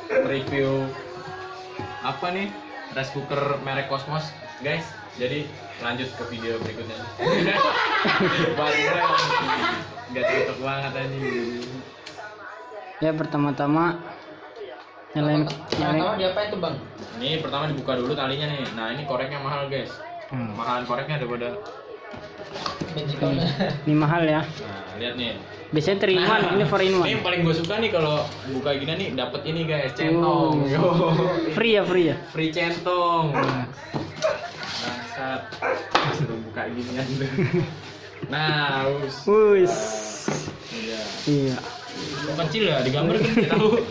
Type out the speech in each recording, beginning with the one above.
review apa nih rice cooker merek Cosmos guys. Jadi lanjut ke video berikutnya. Baru nggak cocok banget aja. Ya pertama-tama nyalain. Dia apa itu bang? Ini pertama dibuka dulu talinya nih. Nah ini koreknya mahal guys. Mahalan koreknya daripada. Ini mahal ya. Nah lihat nih. Biasanya terima ini 4 in 1. Ini yang paling gue suka nih kalau buka gini nih dapat ini guys, centong. Yo. Free ya. Free centong. Bangsat. Suruh buka ginian tuh. Nah, Wus. Iya. Iya. Kecil ya, digambar gede tahu.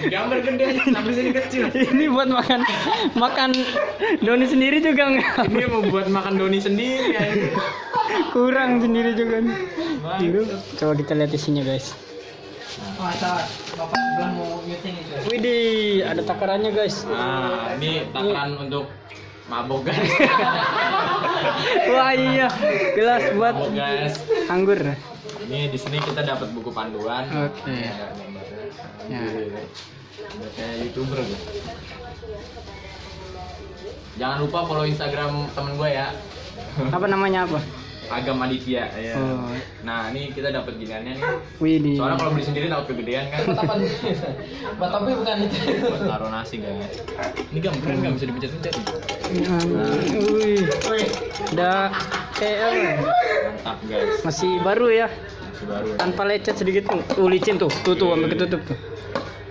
Digambar gede sampai sini kecil. Ini buat makan Doni sendiri juga enggak. Ini mau buat makan Doni sendiri ya. Kurang sendiri juga nih. Mantap. Coba kita lihat isinya guys. Masa bapak bilang mau meeting itu. Widih, ada takarannya guys. Nah, ini takaran untuk mabok guys. Wah iya, gelas buat Mabok guys. anggur. Ini di sini kita dapat buku panduan. Oke. Ada gambarnya. Ya. Udah kayak YouTuber gue. Jangan lupa follow Instagram temen gue ya. Apa namanya apa? Agam Aditya ya. Oh. Nah, ini kita dapat giniannya nih. Widih. Soalnya kalau beli sendiri takut kegedean kan. Buat apa? Buat topi bukan itu. Buat taruh nasi guys. Ini gam keren gak bisa dipencet-pencet. Wih, udah kayak Mantap guys. masih baru ya, Masih baru. tanpa lecet sedikit tuh. Licin tuh, sampai ketutup tuh.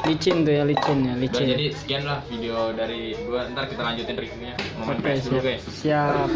Licin tuh ya, licin. Udah, jadi sekian lah video dari gua. Ntar kita lanjutin reviewnya. Momen Oke, dulu siap. guys. Siap.